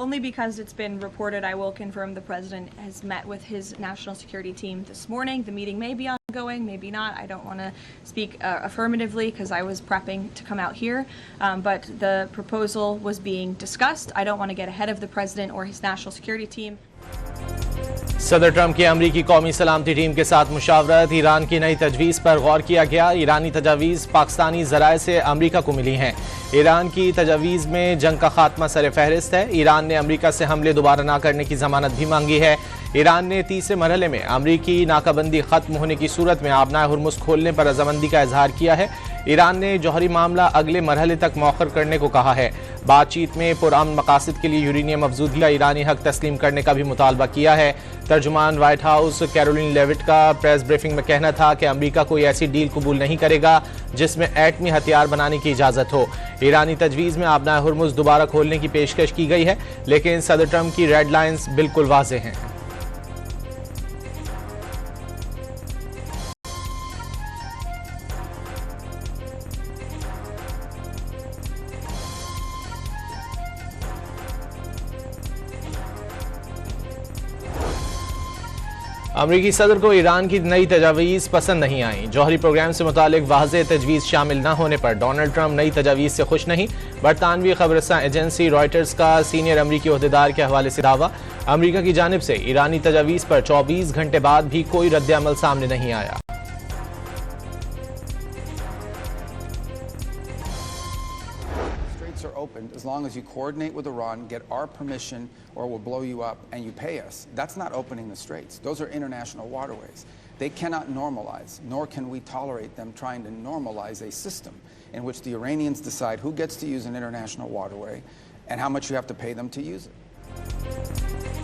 only because it's been reported. I will confirm the president has met with his national security team this morning. The meeting may be ongoing, maybe not. I don't want to speak affirmatively because I was prepping to come out here, but the proposal was being discussed. I don't want to get ahead of the president or his national security team. सदर Trump की अमरीकी कौमी सलामती team के साथ मुशावरत, Iran की नई तजवीज़ पर गौर किया गया। ईरानी तजावीज़ पाकिस्तानी ज़राए से अमरीका को मिली हैं। ईरान की तजावीज़ में जंग का खात्मा सर फहरिस्त है। ईरान ने अमरीका से हमले दोबारा ना करने की जमानत भी मांगी है। ईरान ने तीसरे मरहले में अमरीकी नाकाबंदी खत्म होने की सूरत में आबनाए हुर्मुज़ खोलने पर रजामंदी का इजहार किया है। ईरान ने जौहरी मामला अगले मरहले तक मौखर करने को कहा है। बातचीत में पुरअमन मकासद के लिए यूरेनियम अफजूदगी का ईरानी हक तस्लीम करने का भी मुतालबा किया है। तर्जुमान व्हाइट हाउस कैरोलिन लेविट का प्रेस ब्रीफिंग में कहना था कि अमरीका कोई ऐसी डील कबूल नहीं करेगा जिसमें एटमी हथियार बनाने की इजाजत हो। ईरानी तजवीज़ में आबनाए हुर्मुज़ दोबारा खोलने की पेशकश की गई है, लेकिन सदर ट्रंप की रेड लाइन्स बिल्कुल वाज़ेह हैं। अमरीकी सदर को ईरान की नई तजावीज़ पसंद नहीं आई। जौहरी प्रोग्राम से मुतालिक वाज़ेह तजवीज़ शामिल न होने पर डोनाल्ड ट्रंप नई तजावीज़ से खुश नहीं। बरतानवी खबरसां एजेंसी रॉयटर्स का सीनियर अमरीकी ओहदेदार के हवाले से दावा, अमरीका की जानिब से ईरानी तजावीज़ पर 24 घंटे बाद भी कोई रद्द-ए-अमल सामने नहीं आया। Are opened as long as you coordinate with Iran, get our permission, or we'll blow you up, and you pay us. That's not opening the straits. Those are international waterways. They cannot normalize, nor can we tolerate them trying to normalize a system in which the Iranians decide who gets to use an international waterway and how much you have to pay them to use it.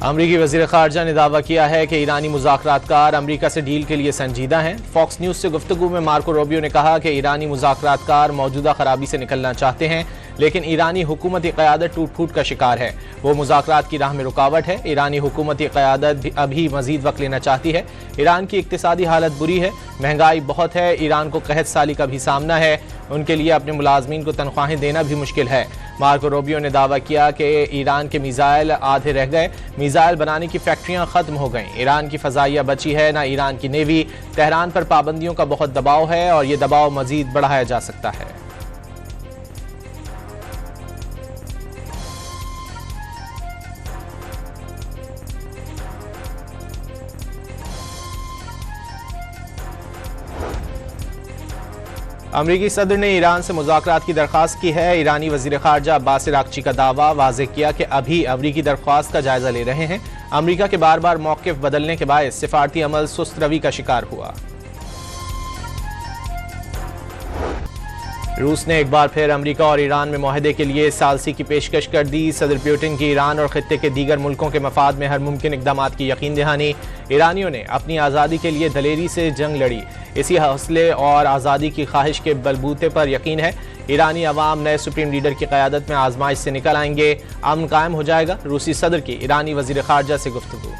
अमरीकी वज़ीर ख़ारजा ने दावा किया है कि ईरानी मुज़ाकरातकार अमरीका से deal के लिए संजीदा हैं। फॉक्स न्यूज़ से गुफ्तगू में मार्को रूबियो ने कहा कि ईरानी मुज़ाकरातकार मौजूदा खराबी से निकलना चाहते हैं, लेकिन ईरानी हुकूमती क़यादत टूट फूट का शिकार है। वो मुज़ाकरात की राह में रुकावट है। ईरानी हुकूमती क़यादत अभी मज़ीद वक्त लेना चाहती है। ईरान की इक़्तिसादी हालत बुरी है, महंगाई बहुत है, ईरान को कहत साली का भी सामना है। उनके लिए अपने मुलाजमीन को तनख्वाहें देना भी मुश्किल है। मार्को रूबियो ने दावा किया कि ईरान के मिसाइल आधे रह गए, मिसाइल बनाने की फैक्ट्रियां खत्म हो गईं, ईरान की फ़ज़ाइया बची है ना ईरान की नेवी। तेहरान पर पाबंदियों का बहुत दबाव है और ये दबाव मज़ीद बढ़ाया जा सकता है। अमरीकी सदर ने ईरान से मुज़ाकरात की दरख्वास्त की है। ईरानी वज़ीर ख़ारजा अब्बास अराग़ची का दावा, वाज़ेह किया कि अभी अमरीकी दरख्वास्त का जायज़ा ले रहे हैं। अमरीका के बार बार मौक़िफ़ बदलने के बायस सिफ़ारती अमल सुस्त रवी का शिकार हुआ। रूस ने एक बार फिर अमरीका और ईरान में मुआहदे के लिए सालसी की पेशकश कर दी। सदर पुतिन की ईरान और खित्ते के दीगर मुल्कों के मफाद में हर मुमकिन इक़दामात की यकीन दहानी। ईरानियों ने अपनी आज़ादी के लिए दलेरी से जंग लड़ी। इसी हौसले और आज़ादी की ख्वाहिश के बलबूते पर यकीन है ईरानी अवाम नए सुप्रीम लीडर की क़यादत में आजमाइश से निकल आएंगे, अमन कायम हो जाएगा। रूसी सदर की ईरानी वज़ीर ख़ारजा से गुफ्तगू।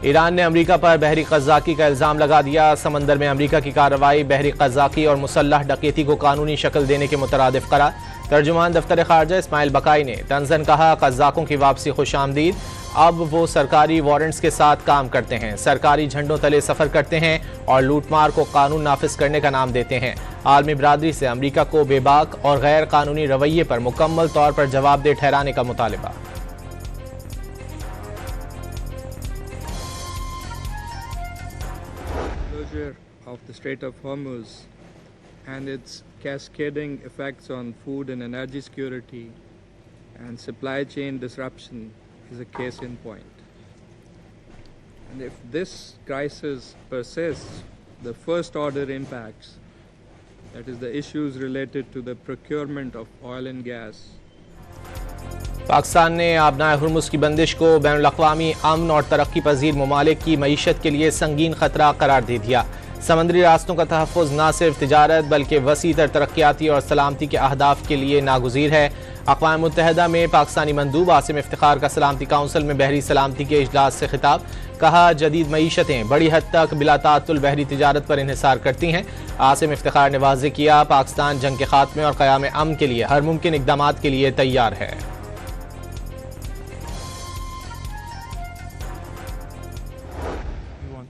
ईरान ने अमरीका पर बहरी क़ज़्ज़ाक़ी का इल्ज़ाम लगा दिया। समंदर में अमरीका की कार्रवाई बहरी क़ज़्ज़ाक़ी और मुसल्लह डकैती को कानूनी शक्ल देने के मुतरादिफ करार। तर्जुमान दफ्तर ख़ारजा इस्माइल बकाई ने तंज़न कहा, क़ज़्ज़ाक़ों की वापसी खुशामदीद। अब वो सरकारी वारंट्स के साथ काम करते हैं, सरकारी झंडों तले सफ़र करते हैं और लूटमार को कानून नाफिज करने का नाम देते हैं। आलमी बरादरी से अमरीका को बेबाक और गैर कानूनी रवैये पर मुकम्मल तौर पर जवाबदेह ठहराने का मुतालबा। Of the Strait of Hormuz and its cascading effects on food and energy security and supply chain disruption is a case in point. And if this crisis persists, the first order impacts, that is the issues related to the procurement of oil and gas. Pakistan ने आबनाए Hormuz की बंदिश को बैनुल-अक़वामी अमन और तरक्की पजीर ममालिक की मईशत के लिए संगीन खतरा करार दे दिया। समंदरी रास्तों का तहफ़्फ़ुज़ न सिर्फ तिजारत बल्कि वसी तर तरक्याती और सलामती के अहदाफ के लिए नागुज़ीर है। अक़वाम मुत्तहिदा में पाकिस्तानी मंदूब आसिम इफ्तिखार का सलामती काउंसिल में बहरी सलामती के इजलास से खिताब। कहा, जदीद मईशतें बड़ी हद तक बिला ताअत्तुल बहरी तिजारत पर इन्हिसार करती हैं। आसिम इफ्तिखार ने वाज़ेह किया, पाकिस्तान जंग के खात्मे और क़याम अमन के लिए हर मुमकिन इक़दामात के लिए तैयार है।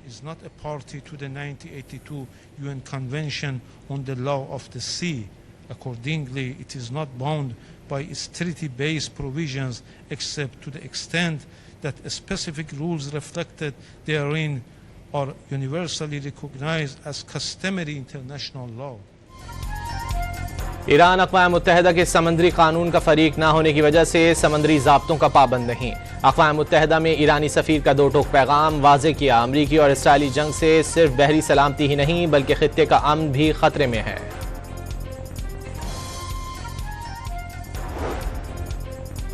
Is not a party to the 1982 UN Convention on the Law of the Sea. Accordingly, it is not bound by its treaty-based provisions except to the extent that specific rules reflected therein are universally recognized as customary international law. Iran अक़वाम मुत्तहिदा के समंदरी कानून का फरीक ना होने की वजह से समंदरी ज़ाब्तों का पाबंद नहीं। अक़वाम मुत्तहिदा में ईरानी सफ़ीर का दो टोक पैगाम वाज़ेह किया, अमरीकी और इसराइली जंग से सिर्फ बहरी सलामती ही नहीं बल्कि खित्ते का अमन भी खतरे में है।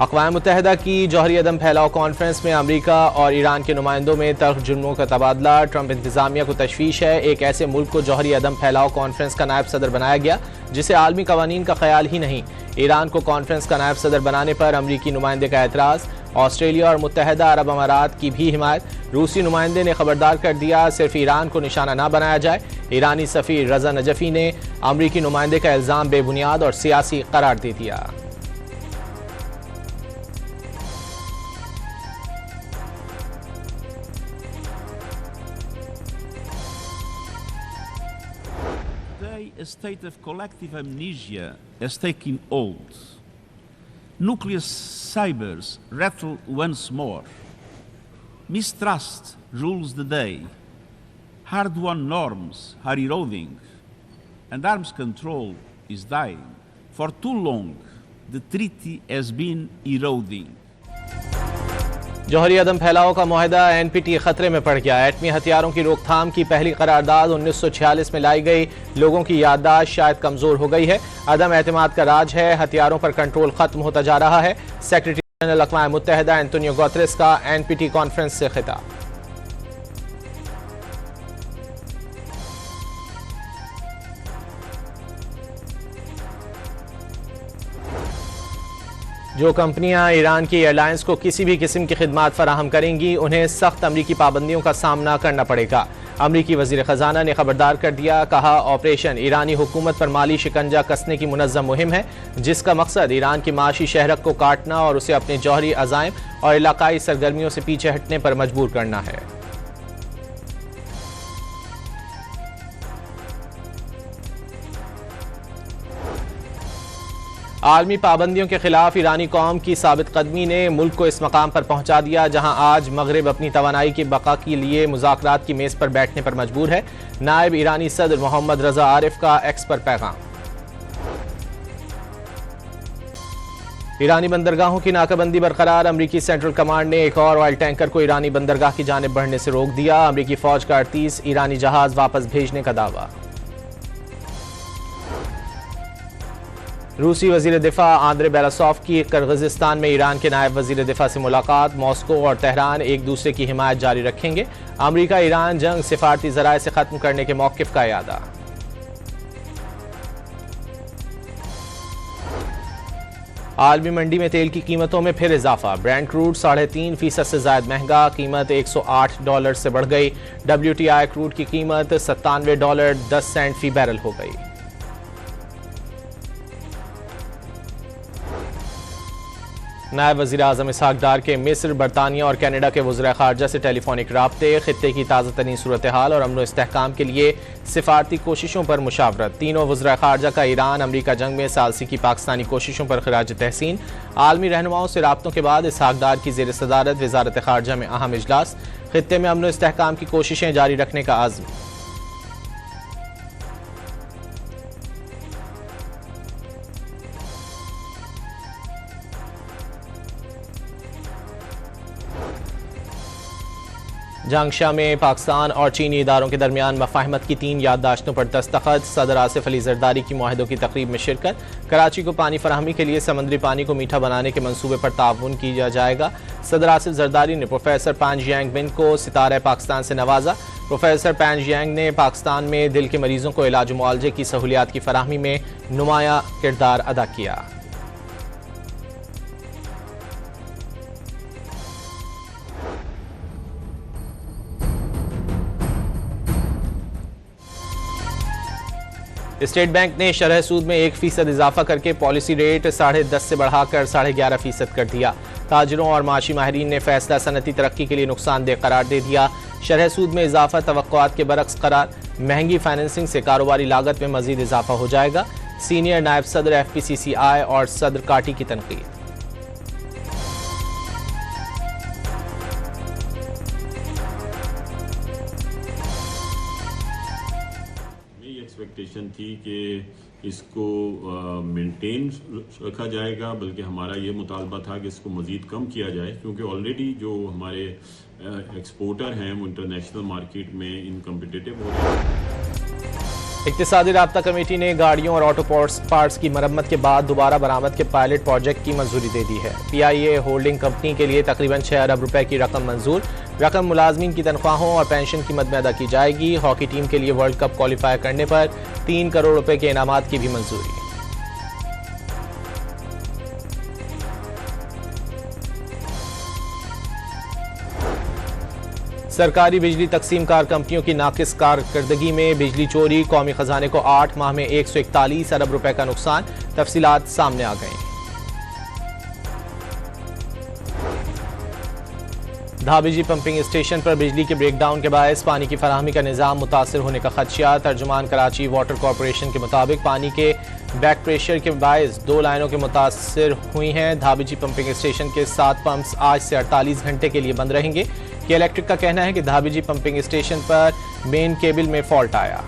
अक़वाम मुत्तहिदा की जौहरी अदम फैलाव कॉन्फ्रेंस में अमरीका और ईरान के नुमाइंदों में तल्ख़ जुर्मों का तबादला। ट्रंप इंतज़ामिया को तशवीश है, एक ऐसे मुल्क को जौहरी अदम फैलाव कॉन्फ्रेंस का नायब सदर बनाया गया जिसे आलमी कवानीन का ख्याल ही नहीं। ईरान को कॉन्फ्रेंस का नायब सदर बनाने पर अमरीकी नुमाइंदे का एतराज़। ऑस्ट्रेलिया और मुत्तहिदा अरब अमारात की भी हिमायत। रूसी नुमाइंदे ने खबरदार कर दिया, सिर्फ ईरान को निशाना ना बनाया जाए। ईरानी सफ़ीर रज़ा नजफ़ी ने अमरीकी नुमाइंदे का इल्ज़ाम बेबुनियाद और सियासी करार दे दिया। A state of collective amnesia has taken hold. Nuclear sabers rattle once more. Mistrust rules the day. Hard-won norms are eroding, and arms control is dying. For too long, the treaty has been eroding. जौहरी अदम फैलाव का मुआहदा NPT खतरे में पड़ गया। एटमी हथियारों की रोकथाम की पहली करारदाद 1946 में लाई गई। लोगों की याददाश्त शायद कमजोर हो गई है। अदम एतमाद का राज है, हथियारों पर कंट्रोल खत्म होता जा रहा है। सेक्रेटरी जनरल अक़वाम मुत्तहिदा एंटोनियो गुतेरेस का NPT कॉन्फ्रेंस से खिताब। जो कंपनियां ईरान की एयरलाइंस को किसी भी किस्म की खिदमात फराहम करेंगी उन्हें सख्त अमरीकी पाबंदियों का सामना करना पड़ेगा। अमरीकी वज़ीर ख़जाना ने खबरदार कर दिया, कहा, ऑपरेशन ईरानी हुकूमत पर माली शिकंजा कसने की मुनज़्ज़म मुहिम है जिसका मकसद ईरान की माशी शहरक को काटना और उसे अपने जौहरी अज़ाइम और इलाकाई सरगर्मियों से पीछे हटने पर मजबूर करना है। आलमी पाबंदियों के खिलाफ ईरानी कौम की साबित कदमी ने मुल्क को इस मकाम पर पहुंचा दिया जहां आज मगरिब अपनी तवानाई की बका के लिए मुज़ाकरात की मेज़ पर बैठने पर मजबूर है। नायब ईरानी सदर मोहम्मद रजा आरिफ का एक्स पर पैगाम। ईरानी बंदरगाहों की नाकाबंदी बरकरार। अमरीकी सेंट्रल कमांड ने एक और ऑयल टैंकर को ईरानी बंदरगाह की जानिब बढ़ने से रोक दिया। अमरीकी फौज का 38 ईरानी जहाज वापस भेजने का दावा। रूसी वजीर दिफा आंद्रे बेलासोव की किर्गिज़स्तान में ईरान के नायब वजीर दिफा से मुलाकात। मॉस्को और तेहरान एक दूसरे की हिमायत जारी रखेंगे। अमरीका ईरान जंग सिफारती ज़राए से ख़त्म करने के मौक़िफ़ का इयादा। आलमी मंडी में तेल की कीमतों में फिर इजाफा। ब्रेंट क्रूड 3.5% से ज़ायद महंगा, कीमत $108 से बढ़ गई। WTI क्रूड की कीमत $97.10 फी बैरल हो गई। नायब वज़ीर आज़म इसहाक डार के मिस्र, बरतानिया और कनाडा के वज़ीर ख़ारजा से टेलीफोनिक राब्ते। खित्ते की ताज़ा तरीन सूरत हाल और अमन व इस्तेहकाम के लिए सिफारती कोशिशों पर मुशावरत। तीनों वज़ीर ख़ारजा का ईरान अमरीका जंग में सालसी की पाकिस्तानी कोशिशों पर खिराज तहसीन। आलमी रहनुमाओं से राब्तों के बाद इसहाक डार की ज़ेर सदारत वज़ारत ख़ारजा में अहम इजलास। खित्ते में अमन व इस्तेहकाम की कोशिशें जारी रखने का आज़म। जांगशा में पाकिस्तान और चीनी इदारों के दरमियान मफाहमत की 3 याददाश्तों पर दस्तखत। सदर आसिफ अली जरदारी की मुआहदों की तकरीब में शिरकत। कराची को पानी फराहमी के लिए समुद्री पानी को मीठा बनाने के मंसूबे पर ताउन किया जाएगा। सदर आसिफ जरदारी ने प्रोफेसर पैन जियांग बिन को सितारा पाकिस्तान से नवाजा। प्रोफेसर पैन जियांग ने पाकिस्तान में दिल के मरीजों को इलाज मुआलजे की सहूलियात की फराहमी में नुमाया किरदार अदा किया। स्टेट बैंक ने शरह सूद में 1% इजाफा करके पॉलिसी रेट 10.5% से बढ़ाकर 11.5% कर दिया। ताजरों और माशी माहिरीन ने फैसला सनती तरक्की के लिए नुकसानदेह करार दे दिया। शरह सूद में इजाफा तवक्कुआत के बरक्स करार, महंगी फाइनेंसिंग से कारोबारी लागत में मजीद इजाफा हो जाएगा। सीनियर नायब सदर FPCCI और सदर काटी की तनकीद। एक्सपेक्टेशन थी कि इसको मेंटेन रखा जाएगा, बल्कि हमारा ये मुतालबा था कि इसको मज़ीद कम किया जाए, क्योंकि ऑलरेडी जो हमारे एक्सपोर्टर हैं वो इंटरनेशनल मार्केट में इनकम्पिटिटिव हो रहे हैं। इक्तिसादी राब्ता कमेटी ने गाड़ियों और ऑटो पार्ट्स की मरम्मत के बाद दोबारा बरामद के पायलट प्रोजेक्ट की मंजूरी दे दी है। PIA होल्डिंग कंपनी के लिए तकरीबन 6 अरब रुपए की रकम मंजूर। रकम मुलाजमीन की तनख्वाहों और पेंशन की मद में अदा की जाएगी। हॉकी टीम के लिए वर्ल्ड कप क्वालिफाई करने पर 3 करोड़ रुपए के इनामात की भी मंजूरी। सरकारी बिजली तकसीमकार कंपनियों की नाकिस कारकर्दगी में बिजली चोरी, कौमी खजाने को 8 माह में 141 अरब रुपए का नुकसान। तफसीलात सामने आ गई। धाबीजी पंपिंग स्टेशन पर बिजली के ब्रेकडाउन के बायस पानी की फराहमी का निज़ाम मुतासर होने का खदशा। तर्जुमान कराची वाटर कॉरपोरेशन के मुताबिक पानी के बैक प्रेशर के बायस 2 लाइनों के मुतासर हुई हैं। धाबीजी पंपिंग स्टेशन के 7 पंप्स आज से 48 घंटे के लिए बंद रहेंगे। के इलेक्ट्रिक का कहना है कि धाबीजी पंपिंग स्टेशन पर मेन केबल में फॉल्ट आया।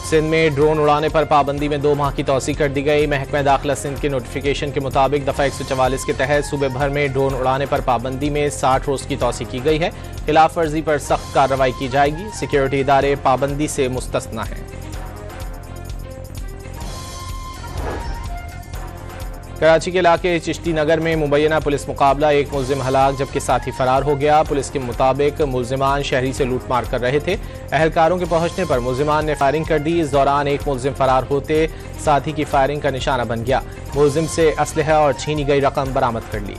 सिंध में ड्रोन उड़ाने पर पाबंदी में 2 माह की तौसी कर दी गई। महकमा दाखिला सिंध के नोटिफिकेशन के मुताबिक दफा 144 के तहत सूबे भर में ड्रोन उड़ाने पर पाबंदी में 60 रोज की तौसी की गई है। खिलाफ वर्जी पर सख्त कार्रवाई की जाएगी। सिक्योरिटी इदारे पाबंदी से मुस्तस्ना हैं। कराची के इलाके चिश्ती नगर में मुबैना पुलिस मुकाबला, एक मुल्जिम हलाक जबकि साथी फरार हो गया। पुलिस के मुताबिक मुल्जिमान शहरी से लूटमार कर रहे थे। अहलकारों के पहुंचने पर मुल्जिमान ने फायरिंग कर दी। इस दौरान एक मुल्जिम फरार होते साथी की फायरिंग का निशाना बन गया। मुल्जिम से असलहा और छीनी गई रकम बरामद कर ली।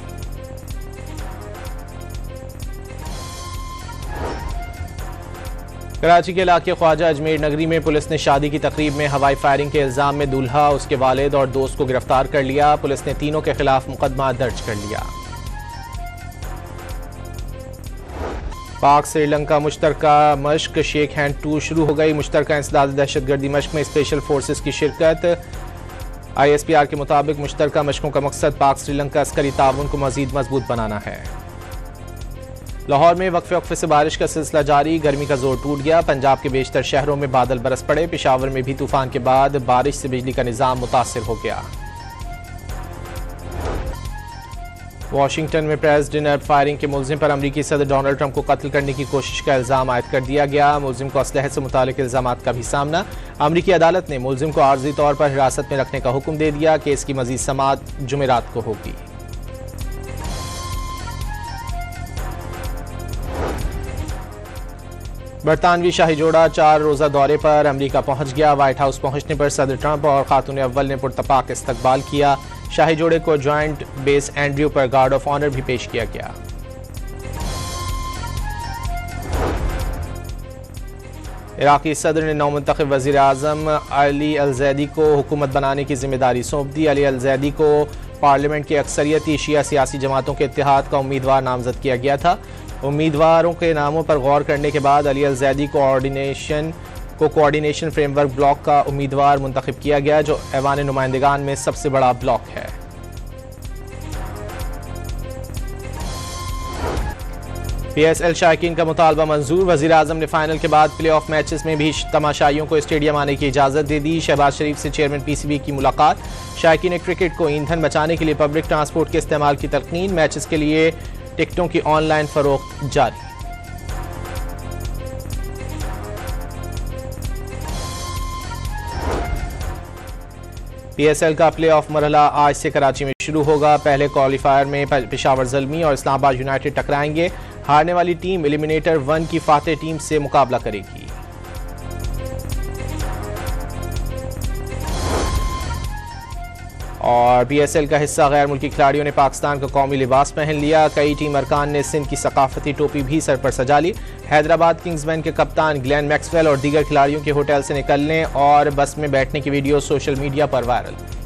कराची के इलाके ख्वाजा अजमेर नगरी में पुलिस ने शादी की तकरीब में हवाई फायरिंग के इल्जाम में दूल्हा, उसके वालिद और दोस्त को गिरफ्तार कर लिया। पुलिस ने तीनों के खिलाफ मुकदमा दर्ज कर लिया। पाक श्रीलंका मुश्तरका मश्क शेख हैंड 2 शुरू हो गई। मुश्तरका इंसदाद दहशतगर्दी मश्क में स्पेशल फोर्सेस की शिरकत। ISPR के मुताबिक मुश्तरका मशकों का मकसद पाक श्रीलंका अस्करी ताउन को मजीद मजबूत बनाना है। लाहौर में वक्फे से बारिश का सिलसिला जारी, गर्मी का जोर टूट गया। पंजाब के बेशतर शहरों में बादल बरस पड़े। पेशावर में भी तूफान के बाद बारिश से बिजली का निजाम मुतासिर हो गया। वाशिंगटन में प्रेस डिनर फायरिंग के मुल्जिम पर अमरीकी सदर डोनाल्ड ट्रंप को कत्ल करने की कोशिश का इल्जाम आयद कर दिया गया। मुल्जिम को असलहे से मुतालिक इल्जाम का भी सामना। अमरीकी अदालत ने मुल्जिम को आर्जी तौर पर हिरासत में रखने का हुक्म दे दिया। केस की मजीद समाअत जुमेरात को होगी। बरतानवी शाही जोड़ा 4 रोज़ा दौरे पर अमरीका पहुंच गया। व्हाइट हाउस पहुंचने पर सदर ट्रंप और खातून अव्वल ने पुरतपाक इस्तकबाल किया। शाही जोड़े को जॉइंट बेस एंड्रयू पर गार्ड ऑफ ऑनर भी पेश किया गया। इराकी सदर ने नौमुंतखब वज़ीर आज़म अली अल-ज़ैदी को हुकूमत बनाने की जिम्मेदारी सौंप दी। अली अल-ज़ैदी को पार्लियामेंट की अक्सरियती शिया सियासी जमातों के इत्तेहाद का उम्मीदवार नामजद किया गया था। उम्मीदवारों के नामों पर गौर करने के बाद अली अल-ज़ैदी को कोऑर्डिनेशन फ्रेमवर्क ब्लॉक का उम्मीदवार मुंतखब किया गया, जो ऐवान नुमाइंदगान में सबसे बड़ा ब्लॉक है। PSL शायकीन का मुतालबा मंजूर। वज़ीर आज़म ने फाइनल के बाद प्ले ऑफ मैचेस में भी तमाशाइयों को स्टेडियम आने की इजाज़त दे दी। शहबाज शरीफ से चेयरमैन PCB की मुलाकात। शायकीन क्रिकेट को ईंधन बचाने के लिए पब्लिक ट्रांसपोर्ट के इस्तेमाल की तलकीन। मैचेस के लिए टिकटों की ऑनलाइन फरोख्त जारी। PSL का प्ले ऑफ मरहला आज से कराची में शुरू होगा। पहले क्वालिफायर में पेशावर ज़ल्मी और इस्लामाबाद यूनाइटेड टकराएंगे। हारने वाली टीम एलिमिनेटर 1 की फातेह टीम से मुकाबला करेगी। और PSL का हिस्सा गैर मुल्की खिलाड़ियों ने पाकिस्तान का कौमी लिबास पहन लिया। कई टीम अरकान ने सिंध की सकाफती टोपी भी सर पर सजा ली। हैदराबाद किंग्समैन के कप्तान ग्लेन मैक्सवेल और दीगर खिलाड़ियों के होटल से निकलने और बस में बैठने की वीडियो सोशल मीडिया पर वायरल।